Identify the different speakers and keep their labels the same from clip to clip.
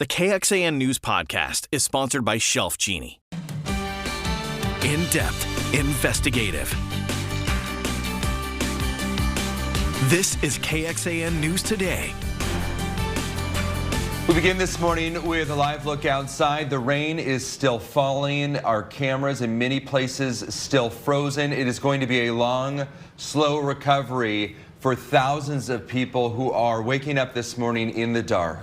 Speaker 1: The KXAN News Podcast is sponsored by Shelf Genie. In-depth, investigative. This is KXAN News Today.
Speaker 2: We begin this morning with a live look outside. The rain is still falling. Our cameras in many places still frozen. It is going to be a long, slow recovery for thousands of people who are waking up this morning in the dark.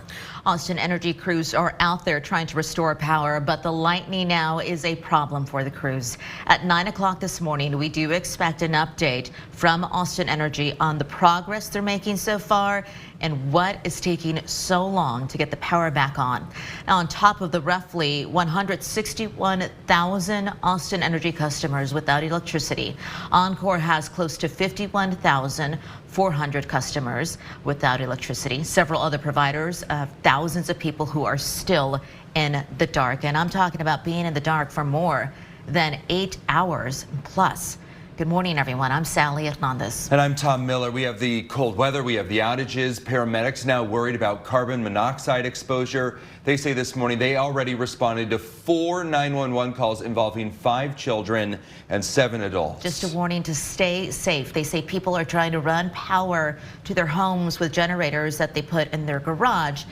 Speaker 3: Austin Energy crews are out there trying to restore power, but the lightning now is a problem for the crews. At 9 o'clock this morning, we do expect an update from Austin Energy on the progress they're making so far and what is taking so long to get the power back on. Now, on top of the roughly 161,000 Austin Energy customers without electricity, Encore has close to 51,400 customers without electricity. Several other providers, thousands of people who are still in the dark. And I'm talking about being in the dark for more than 8 hours plus. Good morning, everyone. I'm Sally Hernandez.
Speaker 2: And I'm Tom Miller. We have the cold weather. We have the outages. Paramedics now worried about carbon monoxide exposure. They say this morning they already responded to 4 911 calls involving 5 children and 7 adults.
Speaker 3: Just a warning to stay safe. They say people are trying to run power to their homes with generators that they put in their garage.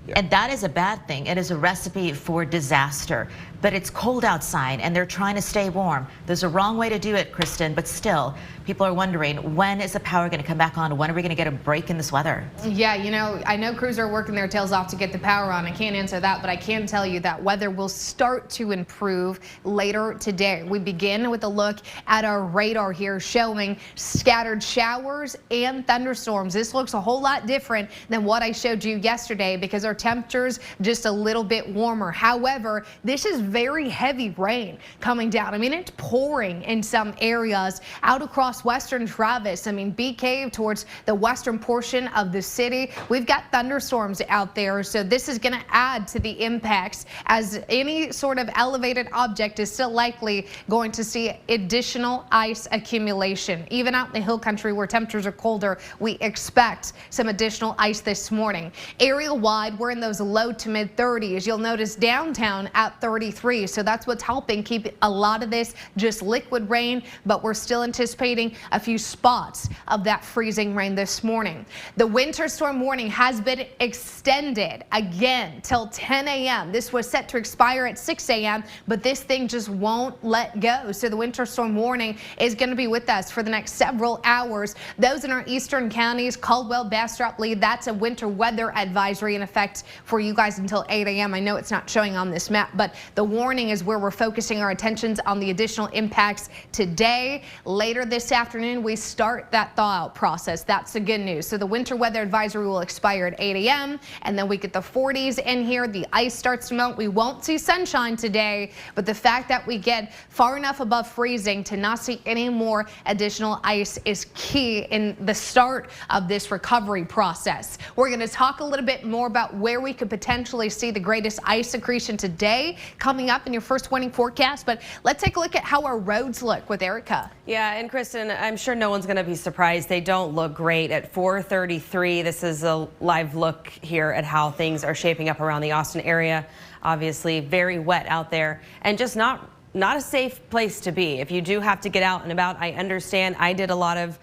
Speaker 3: Yeah. And that is a bad thing. It is a recipe for disaster. But it's cold outside and they're trying to stay warm. There's a wrong way to do it, Kristen, but still, people are wondering, when is the power going to come back on? When are we going to get a break in this weather?
Speaker 4: Yeah, you know, I know crews are working their tails off to get the power on. I can't answer that, but I can tell you that weather will start to improve later today. We begin with a look at our radar here showing scattered showers and thunderstorms. This looks a whole lot different than what I showed you yesterday because our temperatures just a little bit warmer. However, this is very heavy rain coming down. I mean, it's pouring in some areas out across western Travis. I mean, Bee Cave towards the western portion of the city. We've got thunderstorms out there, so this is going to add to the impacts as any sort of elevated object is still likely going to see additional ice accumulation. Even out in the hill country where temperatures are colder, we expect some additional ice this morning. Area-wide, we're in those low to mid 30s. You'll notice downtown at 33. So that's what's helping keep a lot of this just liquid rain, but we're still anticipating a few spots of that freezing rain this morning. The winter storm warning has been extended again till 10 a.m. This was set to expire at 6 a.m., but this thing just won't let go. So the winter storm warning is going to be with us for the next several hours. Those in our eastern counties, Caldwell, Bastrop, Lee, that's a winter weather advisory in effect for you guys until 8 a.m. I know it's not showing on this map, but the warning is where we're focusing our attentions on the additional impacts today. Later this afternoon, we start that thaw-out process. That's the good news. So the winter weather advisory will expire at 8 a.m. and then we get the 40s in here. The ice starts to melt. We won't see sunshine today, but the fact that we get far enough above freezing to not see any more additional ice is key in the start of this recovery process. We're going to talk a little bit more about where we could potentially see the greatest ice accretion today coming up in your first warning forecast, but let's take a look at how our roads look with Erica.
Speaker 5: Yeah, and Kristen, I'm sure no one's going to be surprised. They don't look great at 4:33. This is a live look here at how things are shaping up around the Austin area. Obviously very wet out there and just not a safe place to be. If you do have to get out and about, I understand. I did a lot of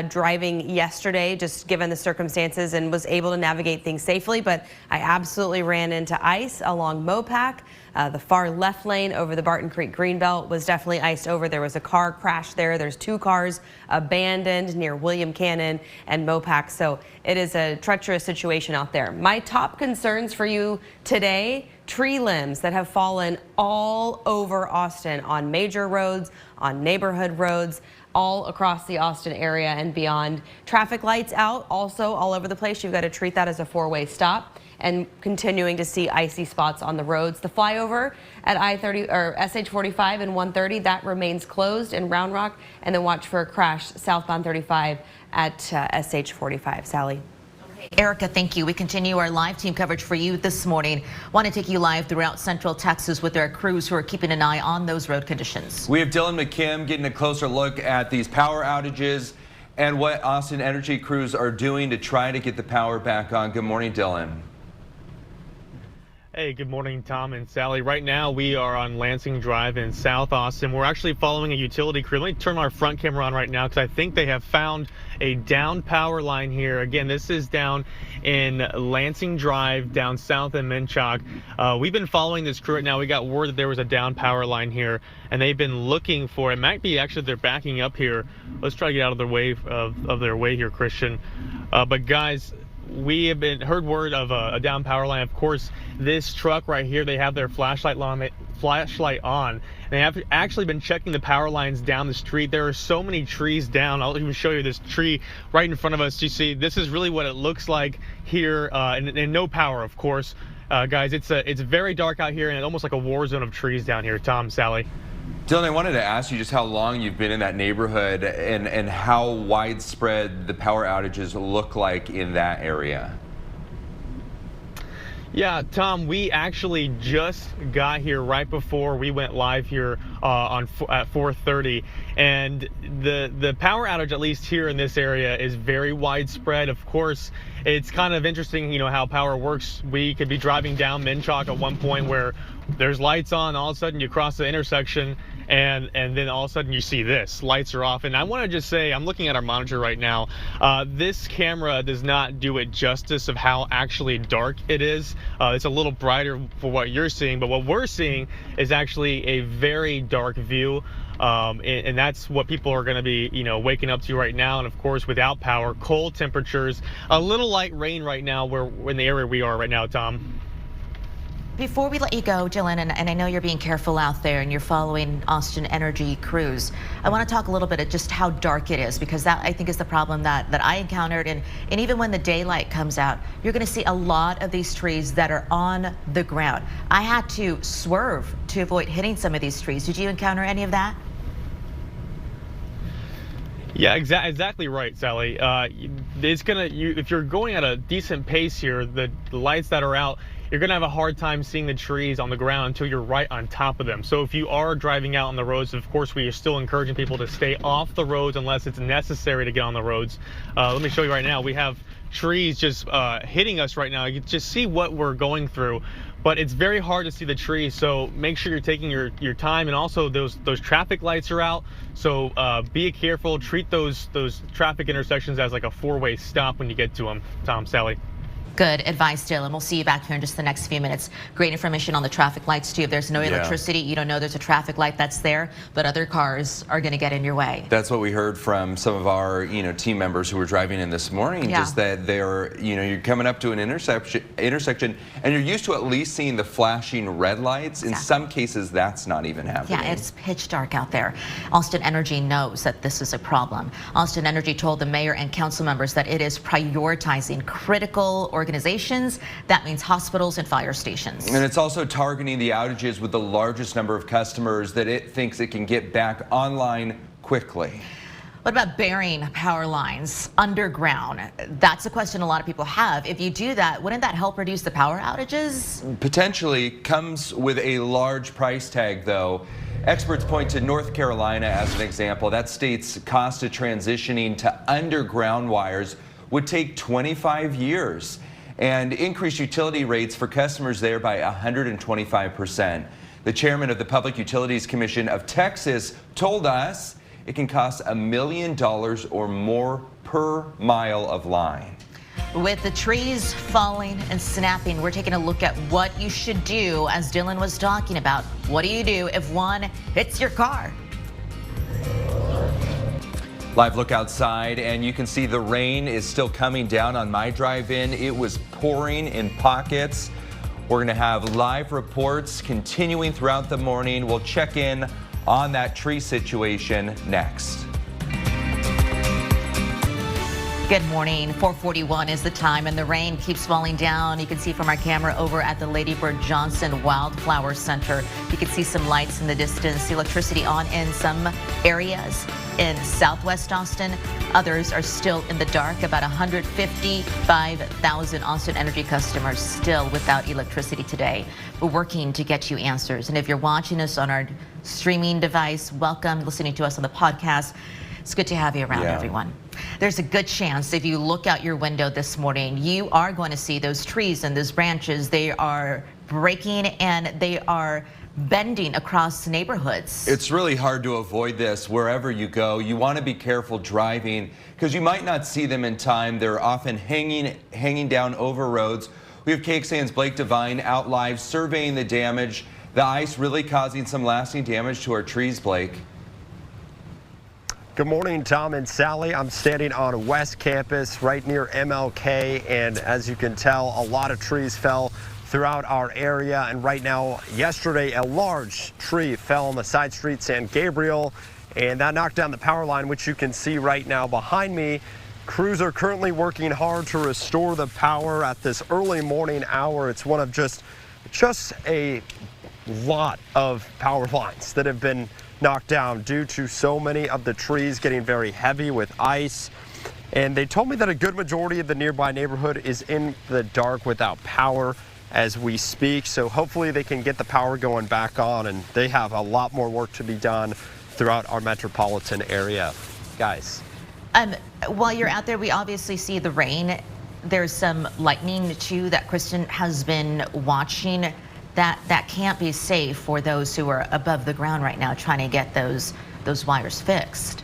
Speaker 5: driving yesterday, just given the circumstances, and was able to navigate things safely, but I absolutely ran into ice along Mopac. The far left lane over the Barton Creek Greenbelt was definitely iced over. There was a car crash there. There's 2 cars abandoned near William Cannon and Mopac. So it is a treacherous situation out there. My top concerns for you today: tree limbs that have fallen all over Austin on major roads, on neighborhood roads, all across the Austin area and beyond. Traffic lights out also all over the place. You've got to treat that as a 4-way stop. And continuing to see icy spots on the roads. The flyover at I-30 or SH-45 and 130, that remains closed in Round Rock. And then watch for a crash southbound 35 at SH-45. Sally.
Speaker 3: Erica, thank you. We continue our live team coverage for you this morning. Want to take you live throughout Central Texas with our crews who are keeping an eye on those road conditions.
Speaker 2: We have Dylan McKim getting a closer look at these power outages and what Austin Energy crews are doing to try to get the power back on. Good morning, Dylan.
Speaker 6: Hey, good morning, Tom and Sally. Right now, we are on Lansing Drive in South Austin. We're actually following a utility crew. Let me turn our front camera on right now because I think they have found a down power line here. Again, this is down in Lansing Drive, down south in Minchok. We've been following this crew right now. We got word that there was a down power line here, and they've been looking for it. It might be actually they're backing up here. Let's try to get out of their way here, Christian. But guys, we have heard word of a down power line. Of course, this truck right here, they have their flashlight on. They have actually been checking the power lines down the street. There are so many trees down. I'll even show you this tree right in front of us. You see, this is really what it looks like here, and no power, of course. Guys, it's very dark out here, and almost like a war zone of trees down here. Tom, Sally.
Speaker 2: Dylan, I wanted to ask you just how long you've been in that neighborhood and how widespread the power outages look like in that area.
Speaker 6: Yeah, Tom, we actually just got here right before we went live here at 4:30, and the power outage, at least here in this area, is very widespread. Of course, it's kind of interesting, how power works. We could be driving down Minchok at one point where there's lights on, all of a sudden you cross the intersection, and then all of a sudden you see this, lights are off. And I want to just say, I'm looking at our monitor right now. This camera does not do it justice of how actually dark it is. It's a little brighter for what you're seeing, but what we're seeing is actually a very dark view. And that's what people are going to be, waking up to right now. And of course, without power, cold temperatures, a little light rain right now where in the area we are right now, Tom.
Speaker 3: Before we let you go, Dylan, and I know you're being careful out there and you're following Austin Energy crews, I want to talk a little bit of just how dark it is, because that, I think, is the problem that I encountered. And even when the daylight comes out, you're going to see a lot of these trees that are on the ground. I had to swerve to avoid hitting some of these trees. Did you encounter any of that?
Speaker 6: Yeah, exactly right, Sally. If you're going at a decent pace here, the lights that are out, you're going to have a hard time seeing the trees on the ground until you're right on top of them. So if you are driving out on the roads, of course, we are still encouraging people to stay off the roads unless it's necessary to get on the roads. Let me show you right now. We have trees just hitting us right now. You can just see what we're going through, but it's very hard to see the trees. So make sure you're taking your time, and also those traffic lights are out. So be careful. Treat those traffic intersections as like a four-way stop when you get to them. Tom, Sally.
Speaker 3: Good advice, Dylan. We'll see you back here in just the next few minutes. Great information on the traffic lights, too. If there's no electricity, you don't know there's a traffic light that's there, but other cars are going to get in your way.
Speaker 2: That's what we heard from some of our, team members who were driving in this morning, just that they're, you're coming up to an intersection, and you're used to at least seeing the flashing red lights. In some cases, that's not even happening.
Speaker 3: Yeah, it's pitch dark out there. Austin Energy knows that this is a problem. Austin Energy told the mayor and council members that it is prioritizing critical organizations. That means hospitals and fire stations.
Speaker 2: And it's also targeting the outages with the largest number of customers that it thinks it can get back online quickly.
Speaker 3: What about burying power lines underground? That's a question a lot of people have. If you do that, wouldn't that help reduce the power outages?
Speaker 2: Potentially. Comes with a large price tag, though. Experts point to North Carolina as an example. That state's cost of transitioning to underground wires would take 25 years. And increase utility rates for customers there by 125%. The chairman of the Public Utilities Commission of Texas told us it can cost $1 million or more per mile of line.
Speaker 3: With the trees falling and snapping, we're taking a look at what you should do, as Dylan was talking about. What do you do if one hits your car?
Speaker 2: Live look outside, and you can see the rain is still coming down on my drive-in. It was pouring in pockets. We're going to have live reports continuing throughout the morning. We'll check in on that tree situation next.
Speaker 3: Good morning. 4:41 is the time, and the rain keeps falling down. You can see from our camera over at the Lady Bird Johnson Wildflower Center. You can see some lights in the distance. Electricity on in some areas in southwest Austin. Others are still in the dark. About 155,000 Austin Energy customers still without electricity today. We're working to get you answers. And if you're watching us on our streaming device, welcome. Listening to us on the podcast, It's good to have you around, everyone. There's a good chance if you look out your window this morning, you are going to see those trees and those branches. They are breaking and they are bending across neighborhoods.
Speaker 2: It's really hard to avoid this wherever you go. You want to be careful driving because you might not see them in time. They're often hanging down over roads. We have KXAN's Blake Devine out live surveying the damage. The ice really causing some lasting damage to our trees, Blake.
Speaker 7: Good morning, Tom and Sally. I'm standing on West Campus right near MLK, and as you can tell, a lot of trees fell throughout our area. And right now, yesterday, a large tree fell on the side street San Gabriel, and that knocked down the power line, which you can see right now behind me. Crews are currently working hard to restore the power at this early morning hour. It's one of just a lot of power lines that have been knocked down due to so many of the trees getting very heavy with ice. And they told me that a good majority of the nearby neighborhood is in the dark without power as we speak. So hopefully they can get the power going back on, and they have a lot more work to be done throughout our metropolitan area. Guys.
Speaker 3: While you're out there, we obviously see the rain. There's some lightning too that Kristen has been watching. That can't be safe for those who are above the ground right now trying to get those wires fixed.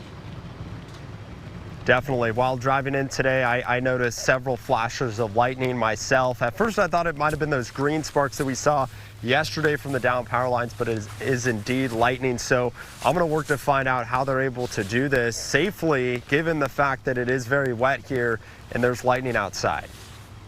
Speaker 7: Definitely. While driving in today, I noticed several flashes of lightning myself. At first, I thought it might have been those green sparks that we saw yesterday from the down power lines, but it is indeed lightning. So I'm going to work to find out how they're able to do this safely, given the fact that it is very wet here and there's lightning outside.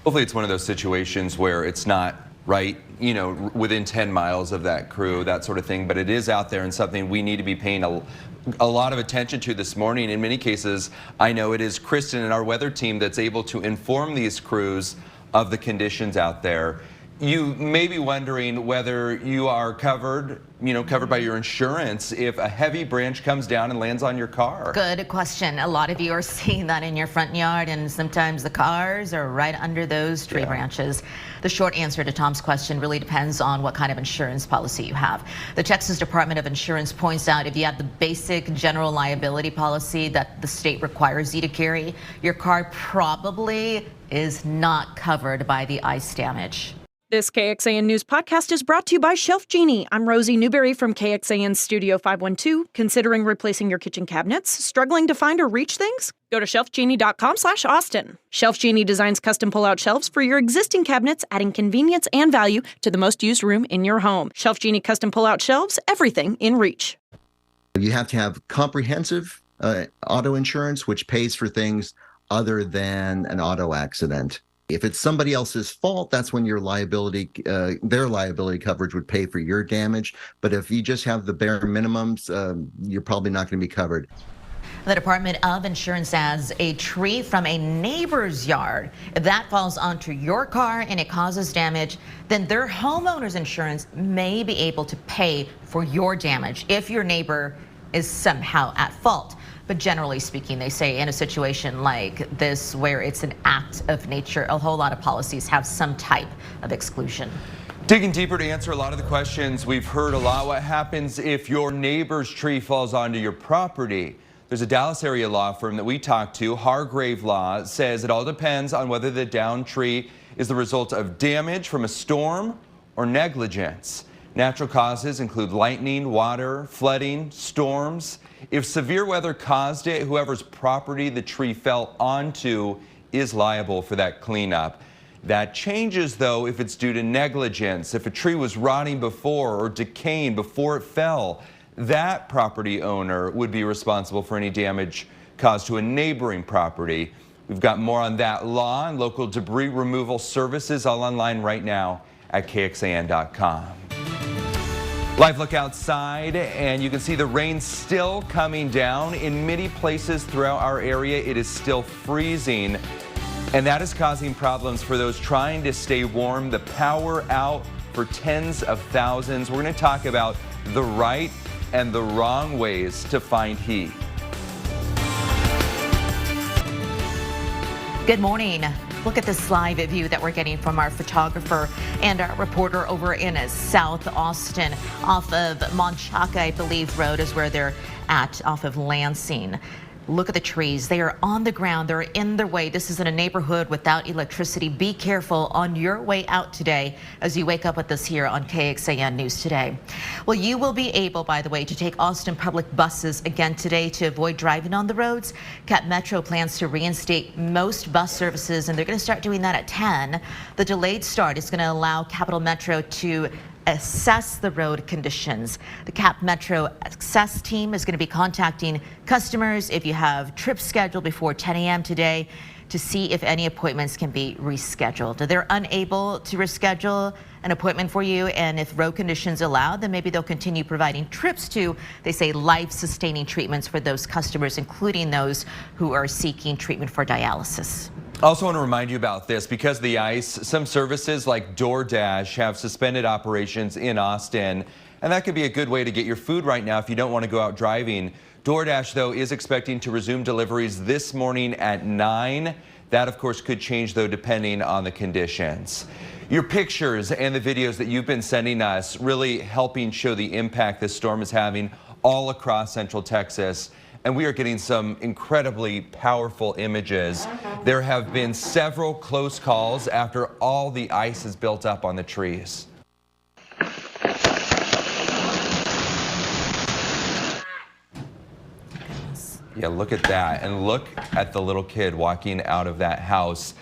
Speaker 7: Hopefully
Speaker 2: it's one of those situations where it's not right, you know, within 10 miles of that crew, that sort of thing, but it is out there and something we need to be paying a lot of attention to this morning. In many cases, I know it is Kristen and our weather team that's able to inform these crews of the conditions out there. You may be wondering whether you are covered by your insurance if a heavy branch comes down and lands on your car.
Speaker 3: Good question. A lot of you are seeing that in your front yard, and sometimes the cars are right under those tree branches. The short answer to Tom's question really depends on what kind of insurance policy you have. The Texas Department of Insurance points out if you have the basic general liability policy that the state requires you to carry, your car probably is not covered by the ice damage.
Speaker 8: This KXAN News podcast is brought to you by Shelf Genie. I'm Rosie Newberry from KXAN Studio 512. Considering replacing your kitchen cabinets? Struggling to find or reach things? Go to shelfgenie.com/Austin. Shelf Genie designs custom pull-out shelves for your existing cabinets, adding convenience and value to the most used room in your home. Shelf Genie custom pull-out shelves, everything in reach.
Speaker 9: You have to have comprehensive auto insurance, which pays for things other than an auto accident. If it's somebody else's fault, that's when your liability, their liability coverage would pay for your damage. But if you just have the bare minimums, you're probably not going to be covered.
Speaker 3: The Department of Insurance adds a tree from a neighbor's yard. If that falls onto your car and it causes damage, then their homeowner's insurance may be able to pay for your damage if your neighbor is somehow at fault. But generally speaking, they say in a situation like this where it's an act of nature, a whole lot of policies have some type of exclusion.
Speaker 2: Digging deeper to answer a lot of the questions we've heard a lot. What happens if your neighbor's tree falls onto your property? There's a Dallas area law firm that we talked to, Hargrave Law, says it all depends on whether the downed tree is the result of damage from a storm or negligence. Natural causes include lightning, water, flooding, storms. If severe weather caused it, whoever's property the tree fell onto is liable for that cleanup. That changes, though, if it's due to negligence. If a tree was rotting before or decaying before it fell, that property owner would be responsible for any damage caused to a neighboring property. We've got more on that law and local debris removal services all online right now at KXAN.com. Live look outside, and you can see the rain still coming down. In many places throughout our area, it is still freezing, and that is causing problems for those trying to stay warm. The power out for tens of thousands. We're going to talk about the right and the wrong ways to find heat.
Speaker 3: Good morning. Look at this live view that we're getting from our photographer and our reporter over in South Austin off of Monchaca, I believe, Road is where they're at, off of Lansing. Look at the trees. They are on the ground. They're in their way. This is in a neighborhood without electricity. Be careful on your way out today as you wake up with us here on KXAN News Today. Well, you will be able, by the way, to take Austin public buses again today to avoid driving on the roads. Cap Metro plans to reinstate most bus services, and they're going to start doing that at 10. The delayed start is going to allow Capital Metro to assess the road conditions. The Cap Metro Access team is going to be contacting customers if you have trips scheduled before 10 a.m. today to see if any appointments can be rescheduled. If they're unable to reschedule an appointment for you, and if road conditions allow, then maybe they'll continue providing trips to, they say, life-sustaining treatments for those customers, including those who are seeking treatment for dialysis.
Speaker 2: I also want to remind you about this. Because of the ice, some services like DoorDash have suspended operations in Austin, and that could be a good way to get your food right now if you don't want to go out driving. DoorDash, though, is expecting to resume deliveries this morning at 9. That, of course, could change, though, depending on the conditions. Your pictures and the videos that you've been sending us really helping show the impact this storm is having all across Central Texas. And we are getting some incredibly powerful images. There have been several close calls after all the ice is built up on the trees. Yeah, look at that. And look at the little kid walking out of that house.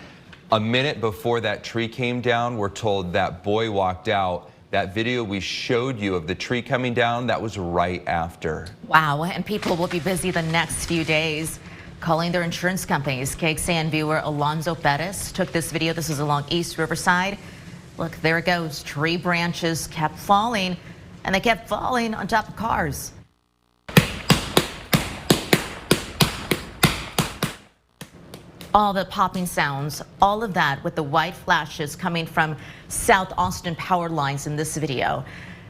Speaker 2: A minute before that tree came down, we're told that boy walked out. That video we showed you of the tree coming down, that was right after.
Speaker 3: Wow, and people will be busy the next few days calling their insurance companies. KXAN viewer Alonzo Bettis took this video. This is along East Riverside. Look, there it goes. Tree branches kept falling, and they kept falling on top of cars. All the popping sounds, all of that with the white flashes coming from South Austin power lines in this video.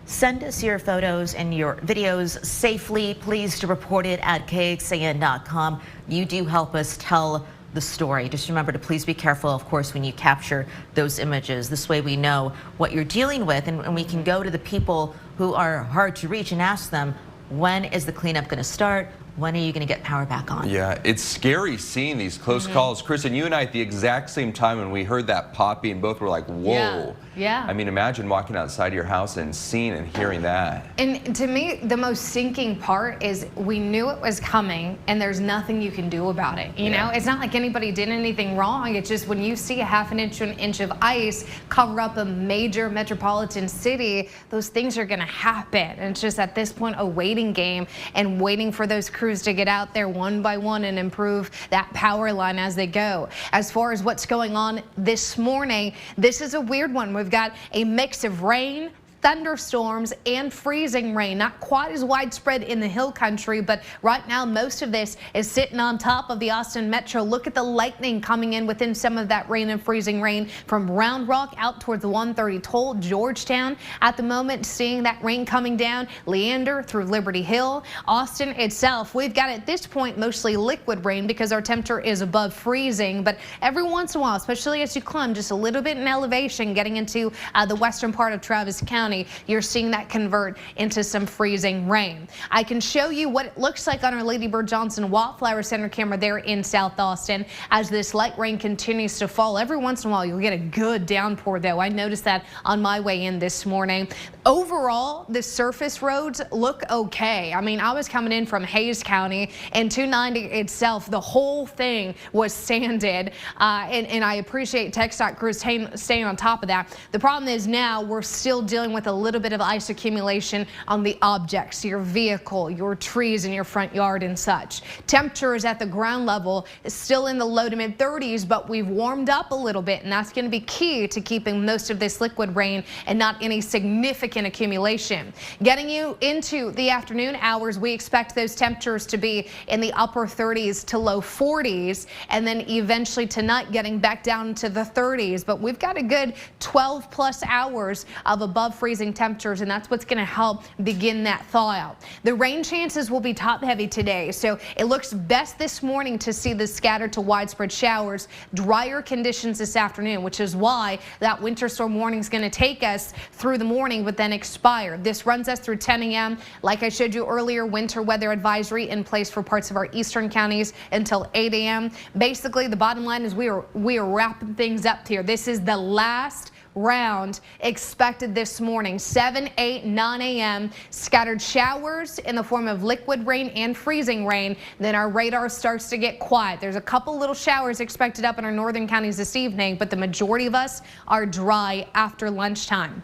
Speaker 3: Send us your photos and your videos safely, please, to report it at KXAN.com. You do help us tell the story. Just remember to please be careful, of course, when you capture those images. This way we know what you're dealing with, and we can go to the people who are hard to reach and ask them, when is the cleanup going to start? When are you going to get power back on?
Speaker 2: Yeah, it's scary seeing these close calls. Kristen, you and I at the exact same time when we heard that popping, both were like, whoa.
Speaker 4: Yeah.
Speaker 2: I mean, imagine walking outside your house and seeing and hearing that.
Speaker 4: And to me, the most sinking part is we knew it was coming and there's nothing you can do about it. You know, it's not like anybody did anything wrong. It's just when you see a half an inch to an inch of ice cover up a major metropolitan city, those things are going to happen. And it's just at this point a waiting game and waiting for those crews to get out there one by one and improve that power line as they go. As far as what's going on this morning, this is a weird one. We've got a mix of rain, thunderstorms, and freezing rain. Not quite as widespread in the hill country, but right now most of this is sitting on top of the Austin Metro. Look at the lightning coming in within some of that rain and freezing rain from Round Rock out towards the 130 toll, Georgetown. At the moment, seeing that rain coming down, Leander through Liberty Hill. Austin itself, we've got at this point mostly liquid rain because our temperature is above freezing, but every once in a while, especially as you climb just a little bit in elevation, getting into the western part of Travis County, you're seeing that convert into some freezing rain. I can show you what it looks like on our Lady Bird Johnson Wildflower Center camera there in South Austin as this light rain continues to fall. Every once in a while, you'll get a good downpour, though. I noticed that on my way in this morning. Overall, the surface roads look okay. I mean, I was coming in from Hayes County, and 290 itself, the whole thing was sanded, and I appreciate TxDOT crews staying on top of that. The problem is now we're still dealing with a little bit of ice accumulation on the objects, your vehicle, your trees in your front yard and such. Temperatures at the ground level is still in the low to mid 30s, but we've warmed up a little bit, and that's going to be key to keeping most of this liquid rain and not any significant accumulation. Getting you into the afternoon hours, we expect those temperatures to be in the upper 30s to low 40s, and then eventually tonight getting back down to the 30s. But we've got a good 12 plus hours of above freezing freezing temperatures, and that's what's going to help begin that thaw out. The rain chances will be top heavy today, so it looks best this morning to see the scattered to widespread showers, drier conditions this afternoon, which is why that winter storm warning is going to take us through the morning but then expire. This runs us through 10 a.m. Like I showed you earlier, winter weather advisory in place for parts of our eastern counties until 8 a.m. Basically, the bottom line is we are wrapping things up here. This is the last round expected this morning, 7, 8, 9 a.m. Scattered showers in the form of liquid rain and freezing rain. Then our radar starts to get quiet. There's a couple little showers expected up in our northern counties this evening, but the majority of us are dry after lunchtime.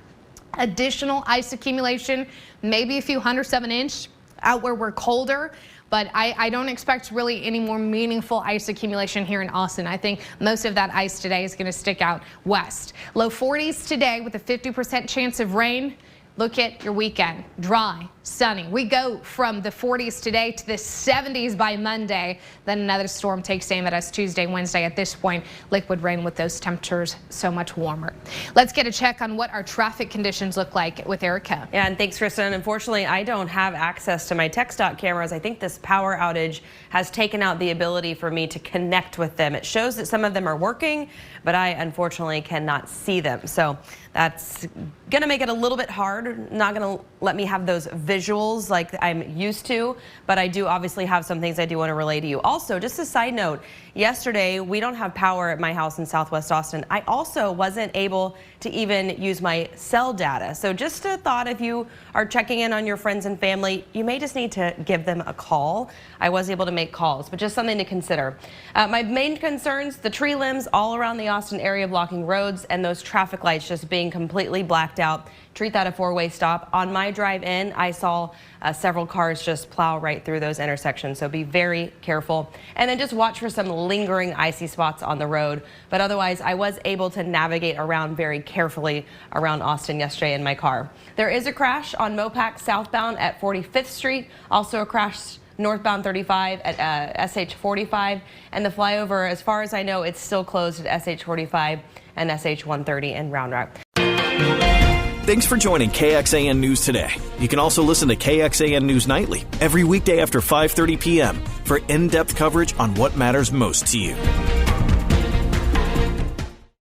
Speaker 4: Additional ice accumulation, maybe a few 107 inch out where we're colder. But I don't expect really any more meaningful ice accumulation here in Austin. I think most of that ice today is going to stick out west. Low 40s today with a 50% chance of rain. Look at your weekend. Dry, sunny. We go from the 40s today to the 70s by Monday. Then another storm takes aim at us Tuesday, Wednesday. At this point, liquid rain with those temperatures so much warmer. Let's get a check on what our traffic conditions look like with Erica.
Speaker 5: Yeah, and thanks, Kristen. Unfortunately, I don't have access to my TxDOT cameras. I think this power outage has taken out the ability for me to connect with them. It shows that some of them are working, but I unfortunately cannot see them. So that's going to make it a little bit hard. Not going to let me have those visuals like I'm used to, but I do obviously have some things I do want to relay to you. Also, just a side note, yesterday we don't have power at my house in Southwest Austin. I also wasn't able to even use my cell data. So just a thought, if you are checking in on your friends and family, you may just need to give them a call. I was able to make calls, but just something to consider. My main concerns, the tree limbs all around the Austin area blocking roads and those traffic lights just being completely blacked out. Treat that a four-way stop. On my drive in, I saw several cars just plow right through those intersections, so be very careful. And then just watch for some lingering icy spots on the road. But otherwise, I was able to navigate around very carefully around Austin yesterday in my car. There is a crash on Mopac southbound at 45th Street. Also a crash northbound 35 at SH 45. And the flyover, as far as I know, it's still closed at SH 45 and SH 130 in Round Rock.
Speaker 1: Thanks for joining KXAN News today. You can also listen to KXAN News Nightly every weekday after 5:30 p.m. for in-depth coverage on what matters most to you.